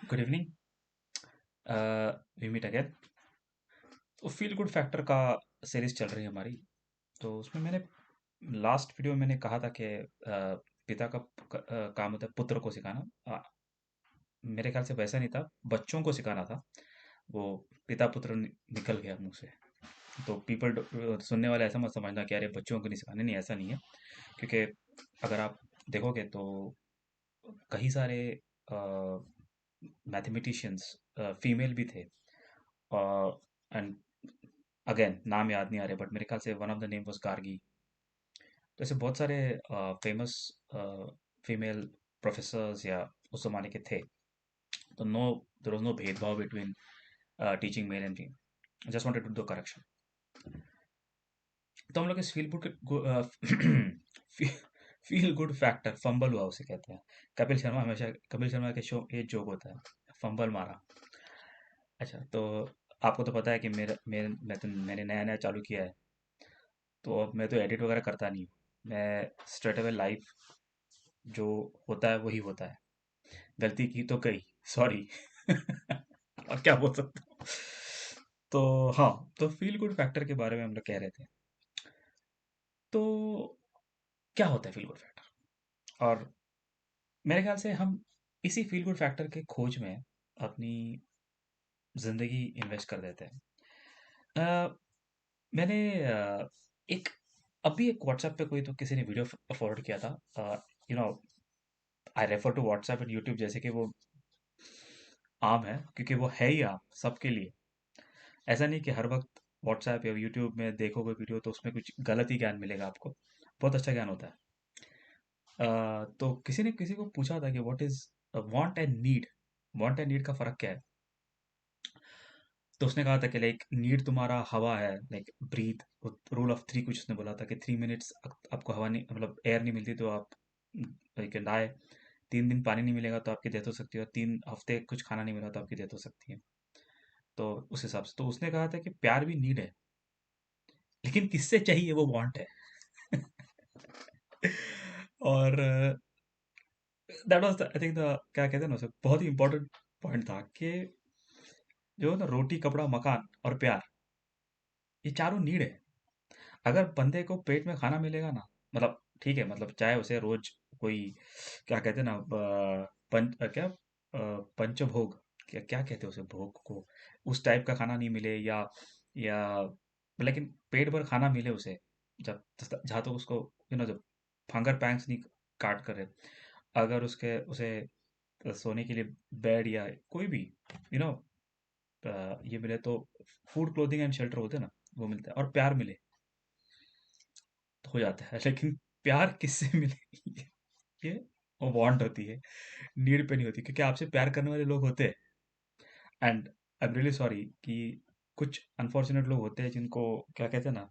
Good evening. We meet again. तो feel good factor का series चल रही है हमारी। तो उसमें मैंने लास्ट वीडियो में मैंने कहा था कि पिता का काम होता है पुत्र को सिखाना। मेरे ख्याल से वैसा नहीं था, बच्चों को सिखाना था। वो पिता पुत्र निकल गया मुंह से। तो पीपल सुनने वाले ऐसा मत समझना कि अरे बच्चों को नहीं सिखाने, नहीं ऐसा नहीं है। क्योंकि अगर आप देखोगे तो कई सारे मैथमेटिशियंस फीमेल भी थे। एंड अगेन नाम याद नहीं आ रहे, बट मेरे ख्याल से one of the name was Gargi. तो ऐसे बहुत सारे फेमस फीमेल प्रोफेसर्स या उस जमाने के थे। तो नो, देयर वाज नो भेदभाव between teaching male and female. Just wanted to do correction. तो हम लोग इस feel good feel good factor fumble हुआ उसे कहते हैं। कपिल शर्मा के शो ये जोक होता है, फंबल मारा। अच्छा, तो आपको तो पता है कि मैंने नया नया चालू किया है। तो अब मैं तो एडिट वगैरह करता नहीं हूँ। मैं स्ट्रेट अवे लाइव जो होता है वही होता है। गलती की तो कही, सॉरी। और क्या बोल सकता हूँ। तो हाँ, तो फील गुड फैक्टर के बारे में हम लोग कह रहे थे। तो क्या होता है फील गुड फैक्टर? और मेरे ख्याल से हम इसी फील गुड फैक्टर के खोज में अपनी जिंदगी इन्वेस्ट कर देते हैं। अ, मैंने एक अभी एक व्हाट्सएप पे कोई तो किसी ने वीडियो फॉरवर्ड किया था। You know, I refer to WhatsApp and YouTube जैसे कि वो आम है, क्योंकि वो है ही आम सबके लिए। ऐसा नहीं कि हर वक्त व्हाट्सएप या यूट्यूब में देखोगे वीडियो तो उसमें कुछ गलत ही ज्ञान मिलेगा आपको। बहुत अच्छा ज्ञान होता है। तो किसी ने किसी को पूछा था कि what is want and need. Want and need का फर्क क्या है? तो उसने कहा था कि लाइक नीड तुम्हारा हवा है, like breath. Rule of three कुछ उसने बोला था कि 3 मिनट्स आपको हवा नहीं, मतलब एयर नहीं मिलती तो आप कैन डाई। 3 दिन पानी नहीं मिलेगा तो आपकी डेथ हो सकती है, और 3 हफ्ते कुछ खाना नहीं मिला तो आपकी डेथ हो सकती है। तो उस हिसाब से तो उसने कहा था कि प्यार भी नीड है, लेकिन किससे चाहिए वो वांट है। और that was I think the, क्या कहते हैं ना उसे, बहुत ही इंपॉर्टेंट पॉइंट था कि जो ना रोटी कपड़ा मकान और प्यार, ये चारों नीड है। अगर बंदे को पेट में खाना मिलेगा ना, मतलब ठीक है, मतलब चाहे उसे रोज कोई, क्या कहते हैं ना, पंचभोग, क्या क्या कहते हैं उसे, भोग को, उस टाइप का खाना नहीं मिले, या लेकिन पेट भर खाना मिले उसे, जब जहाँ तक उसको जब हंगर पैंग्स नहीं काट करे, अगर उसके उसे सोने के लिए बेड या कोई भी यू नो ये मिले तो, फूड क्लोथिंग एंड शेल्टर होते हैं ना, वो मिलता है, और प्यार मिले तो हो जाता है। लेकिन प्यार किससे मिले? ये वो वांट होती है, नीड पे नहीं होती, क्योंकि आपसे प्यार करने वाले लोग होते हैं। And I am really sorry कि कुछ अनफॉर्चुनेट लोग होते हैं जिनको, क्या कहते हैं ना,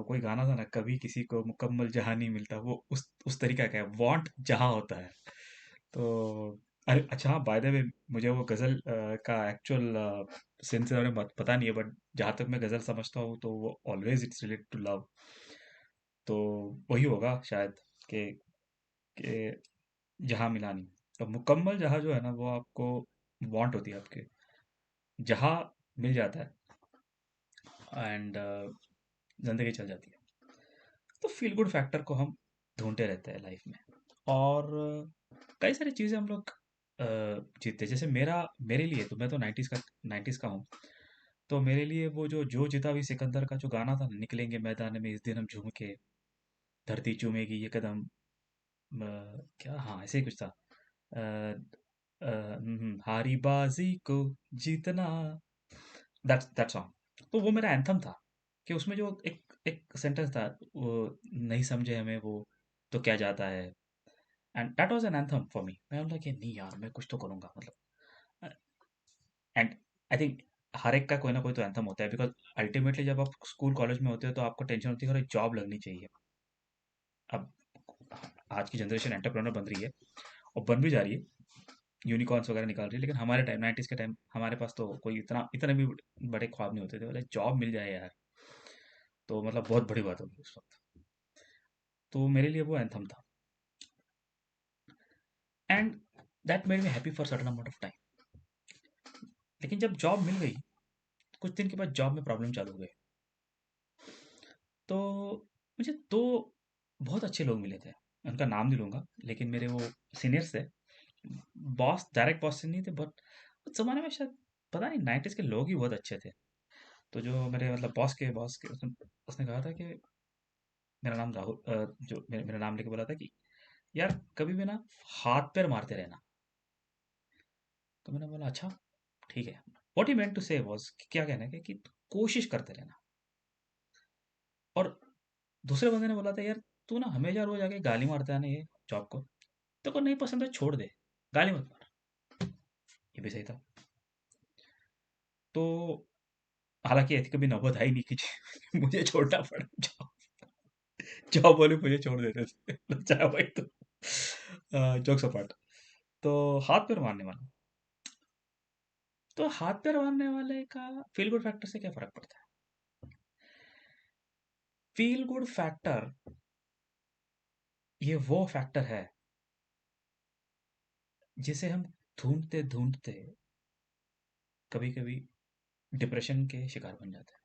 कोई गाना था ना, कभी किसी को मुकम्मल जहां नहीं मिलता, वो उस तरीका का है, वांट जहां होता है। तो अरे अच्छा, हाँ, बाय द वे, मुझे वो गजल का एक्चुअल सेंस में पता नहीं है, बट जहां तक मैं गजल समझता हूँ तो वो always it's related to love. तो वही होगा शायद कि जहां मिला नहीं। तो मुकम्मल जहां जो है ना, वो आपको वांट होती है आपके, जहां मिल जाता है, एंड जिंदगी चल जाती है। तो फील गुड फैक्टर को हम ढूंढते रहते हैं लाइफ में। और कई सारी चीज़ें हम लोग जीतते हैं। जैसे मेरे लिए तो, मैं तो 90s का हूँ। तो मेरे लिए वो जो जीता भी सिकंदर का जो गाना था ना, निकलेंगे मैदान में इस दिन हम झूम के, धरती चूमेगी ये कदम, क्या, हाँ ऐसे ही कुछ था। हारी बाजी को जीतना, दैट सॉन्ग। तो वो मेरा एंथम था। कि उसमें जो एक एक सेंटेंस था, वो नहीं समझे हमें वो तो क्या जाता है, and that was an anthem for me. मैं बोला कि नहीं यार, मैं कुछ तो करूंगा, मतलब। एंड आई थिंक हर एक का कोई ना कोई तो एंथम होता है, बिकॉज अल्टीमेटली जब आप स्कूल कॉलेज में होते हो तो आपको टेंशन होती है कि जॉब लगनी चाहिए। अब आज की जनरेशन एंटरप्रेन्योर बन रही है, और बन भी जा रही है, यूनिकॉर्न्स वगैरह निकाल रही है। लेकिन हमारे टाइम, 90s के टाइम, हमारे पास तो कोई इतना इतने भी बड़े ख्वाब नहीं होते थे, बोले जॉब मिल जाए यार, तो मतलब बहुत बड़ी बात होगी उस वक्त। तो मेरे लिए वो एंथम था। And that made me happy for certain amount of time. लेकिन जब जॉब मिल गई, कुछ दिन के बाद जॉब में प्रॉब्लम चालू हो गई। तो मुझे 2 बहुत अच्छे लोग मिले थे, उनका नाम नहीं लूँगा, लेकिन मेरे वो सीनियर्स थे। बॉस, डायरेक्ट बॉस से नहीं थे, बट उस ज़माने में शायद पता नहीं 90s के लोग ही बहुत अच्छे थे। तो जो मेरे मतलब बॉस के उसने उसने कहा था कि मेरा नाम राहुल, जो मेरा नाम लेके बोला था कि यार कभी भी ना हाथ पैर मारते रहना। तो मैंने बोला अच्छा, ठीक है। व्हाट ही मेंट टू से वाज, क्या कहना है कि कोशिश करते रहना। और दूसरे बंदे ने बोला था यार तू ना हमेशा रोज आके गाली मारता है ना ये जॉब को, तेरे को नहीं पसंद है छोड़ दे, गाली मत मार। ये भी सही था। तो हालांकि ऐसी कभी नौबत आई नहीं कि मुझे छोड़ना पड़ा जॉब। जॉब वाले मुझे छोड़ देते थे चाहे भाई। तो जोक्स अपार्ट, तो हाथ पैर मारने वाला, तो हाथ पैर मारने वाले का फील गुड फैक्टर से क्या फर्क पड़ता है? फील गुड फैक्टर ये वो फैक्टर है जिसे हम ढूंढते ढूंढते कभी कभी डिप्रेशन के शिकार बन जाते हैं,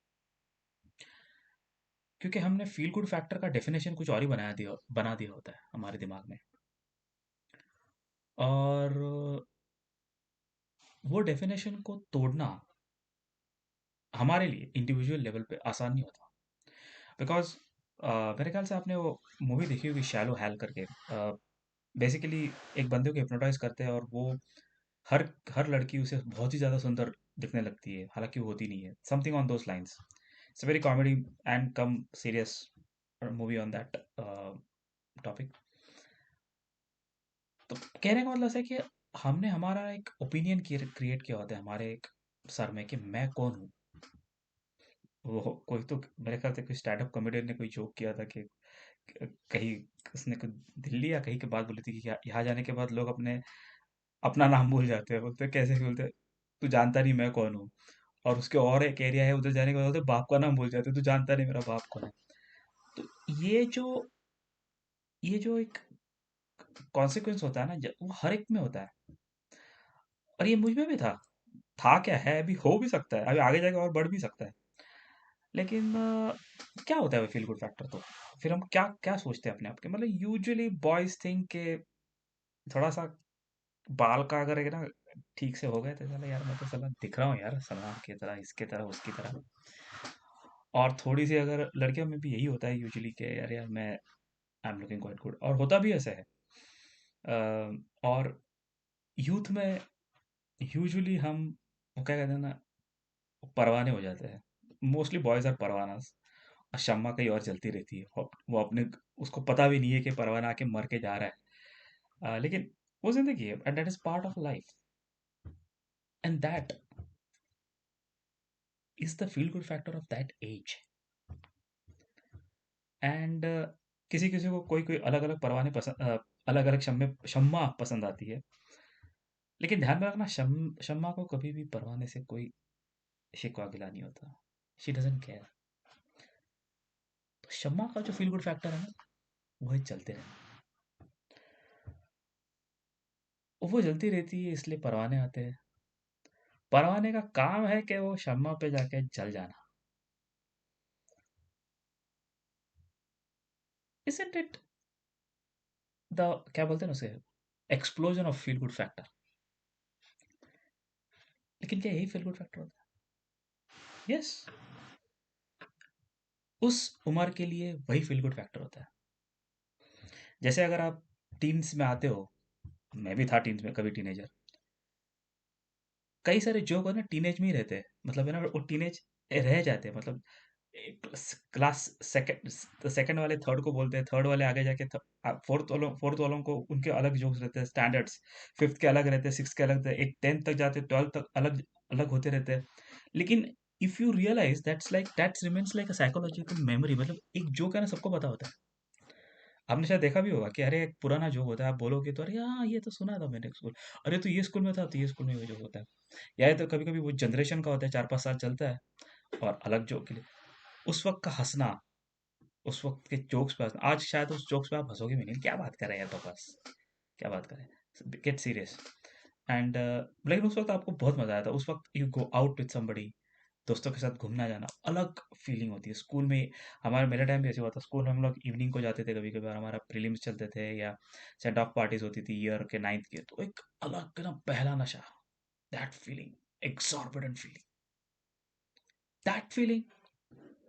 क्योंकि हमने फील गुड फैक्टर का डेफिनेशन कुछ और ही बना दिया होता है हमारे दिमाग में। और वो डेफिनेशन को तोड़ना हमारे लिए इंडिविजुअल लेवल पे आसान नहीं होता। बिकॉज मेरे ख्याल से आपने वो मूवी देखी होगी शैलो हेल करके। बेसिकली एक बंदे को हिप्नोटाइज करते हैं और वो हर हर लड़की उसे बहुत ही ज़्यादा सुंदर दिखने लगती है, हालांकि वो होती नहीं है, something on those lines. It's very comedy and come serious movie on that topic. तो कहने का मतलब है कि हमने हमारा एक ओपिनियन क्रिएट किया होता है हमारे एक सर में कि मैं कौन हूँ। वो कोई तो मेरे ख्याल से कोई स्टैंड अप कॉमेडियन ने कोई जोक किया था कि कहीं उसने दिल्ली या कहीं की बात बोली थी कि यहाँ जाने के बाद लोग अपने अपना नाम भूल जाते हैं, बोलते हैं, कैसे बोलते हैं, तू जानता नहीं मैं कौन हूँ। और उसके और एक एरिया है उधर जाने के बाद बोलते हैं, बाप का नाम भूल जाते हैं, तू जानता नहीं मेरा बाप कौन है। तो ये जो ये जो एक कॉन्सिक्वेंस होता है ना, वो हर एक में होता है। और ये मुझ में भी था क्या है, अभी हो भी सकता है, अभी आगे जाके और बढ़ भी सकता है। लेकिन क्या होता है वो फील गुड फैक्टर? तो फिर हम क्या क्या सोचते हैं अपने आप के, मतलब यूजुअली बॉयज थिंक के थोड़ा सा बाल का अगर है ना ठीक से हो गए तो चलो यार मैं तो साला दिख रहा हूँ यार सलमान की तरह, इसके तरह, उसकी तरह। और थोड़ी सी अगर लड़कियों में भी यही होता है यूजुअली कि यार यार मैं I am looking quite good, और होता भी ऐसा है। और यूथ में यूजुअली हम वो क्या कहते हैं ना, परवाने हो जाते हैं। मोस्टली बॉयज आर परवानास, और शम्मा कहीं और जलती रहती है, वो अपने उसको पता भी नहीं है कि परवाना आके मर के जा रहा है। लेकिन वो जिंदगी है and that is part of life, and that is the feel good factor of that age. And किसी किसी को कोई कोई अलग अलग परवाने पसंद, अलग अलग शम्मा पसंद आती है। लेकिन ध्यान में रखना, शम्मा को कभी भी परवाने से कोई शिकवा गिला नहीं होता। She doesn't care. तो शम्मा का जो फील गुड फैक्टर है ना, वो है चलते रहना। वो जलती रहती है इसलिए परवाने आते हैं। परवाने का काम है कि वो शम्मा पे जाके जल जाना। Isn't it द क्या बोलते हैं ना उसे, explosion of feel good factor? लेकिन क्या यही फील गुड फैक्टर होता है? यस, उस उम्र के लिए वही फील गुड फैक्टर होता है। जैसे अगर आप टीन्स में आते हो, मैं भी था टीन्स में कभी टीनेजर, कई सारे जोक है ना टीनेज में ही रहते हैं, मतलब है ना वो टीनेज रह जाते हैं, मतलब क्लास सेकंड सेकंड वाले थर्ड को बोलते हैं, थर्ड वाले आगे जाके फोर्थ वालों को उनके अलग जोक्स रहते हैं, स्टैंडर्ड्स फिफ्थ के अलग रहते हैं, सिक्स के अलग रहते हैं, एक टेंथ तक जाते हैं, ट्वेल्थ तक अलग अलग होते रहते हैं। लेकिन if you realise that's remains like a psychological memory, मतलब एक जोक है ना सबको पता होता है। आपने शायद देखा भी होगा कि अरे एक पुराना जोक होता है, आप बोलोगे तो अरे हाँ ये तो सुना था मैंने स्कूल, अरे तो ये स्कूल में था, तो ये स्कूल में वो जोक होता है। या ये तो कभी कभी वो जनरेशन का होता है, 4-5 साल चलता है, और अलग जोक के लिए उस वक्त का हंसना, उस वक्त के जोक्स पे हंसना, आज शायद उस जोक्स पे आप हंसोगे भी नहीं, क्या बात कर रहे हैं यार, तो बस क्या बात करें। Get serious. एंड लेकिन उस वक्त आपको बहुत मजा आया था, उस वक्त you go out with somebody, दोस्तों के साथ घूमना जाना अलग फीलिंग होती है। स्कूल में हमारे मेरे टाइम भी ऐसे हुआ था, स्कूल में हम लोग इवनिंग को जाते थे, कभी कभार हमारा प्रीलिम्स चलते थे या सेंड ऑफ पार्टीज होती थी ईयर के 9th के, तो एक अलग ना पहला नशा, that feeling, exorbitant feeling, that feeling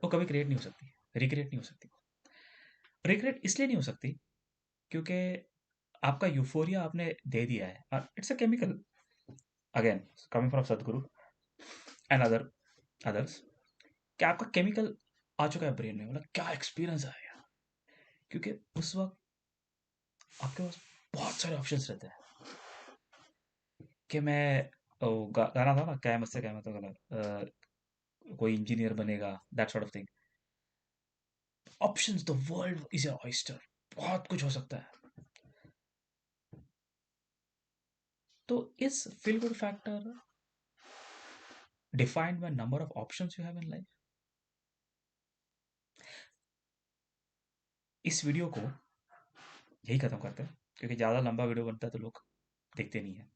वो कभी क्रिएट नहीं हो सकती, रिक्रिएट नहीं हो सकती। रिक्रिएट इसलिए नहीं हो सकती क्योंकि आपका यूफोरिया आपने दे दिया है, it's a chemical, again coming from सदगुरु एंड अदर्स, क्या आपका केमिकल आ चुका है ब्रेन में, मतलब क्या एक्सपीरियंस आएगा, क्योंकि उस वक्त आपके पास बहुत सारे ऑप्शंस रहते हैं कि मैं गाना था ना, क्या है मुझसे क्या मतलब गलत, कोई इंजीनियर बनेगा, that sort of thing, options, the world is your oyster, बहुत कुछ हो सकता है। तो इस feel good factor defined by number of options you have in life. इस वीडियो को यही खत्म करते हैं, क्योंकि ज़्यादा लंबा वीडियो बनता है तो लोग देखते नहीं है,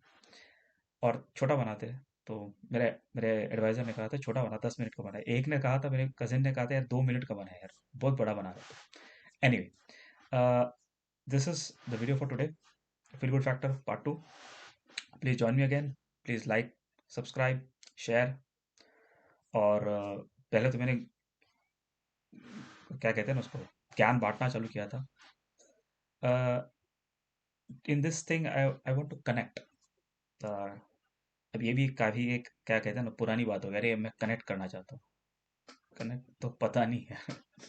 और छोटा बनाते हैं। तो मेरे मेरे एडवाइजर ने कहा था छोटा बना, 10 मिनट का बना, एक ने कहा था, मेरे कजिन ने कहा था यार 2 मिनट का बना है यार, बहुत बड़ा बना रहे हो। Anyway, this is the video for today, feel good factor part 2। Please join me again, please like, subscribe, share, और पहले तो मैंने क्या कहते हैं ना उसको, ज्ञान बांटना चालू किया था। In this thing I I want to connect. अब ये भी काफी एक क्या कहते हैं ना पुरानी बात हो गई, अरे मैं कनेक्ट करना चाहता हूँ, कनेक्ट तो पता नहीं है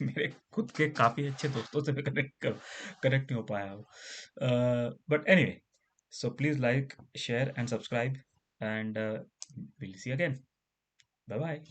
मेरे खुद के काफी अच्छे दोस्तों से मैं कनेक्ट नहीं हो पाया हूँ, but anyway, so please like, share and subscribe, and will see again, bye bye.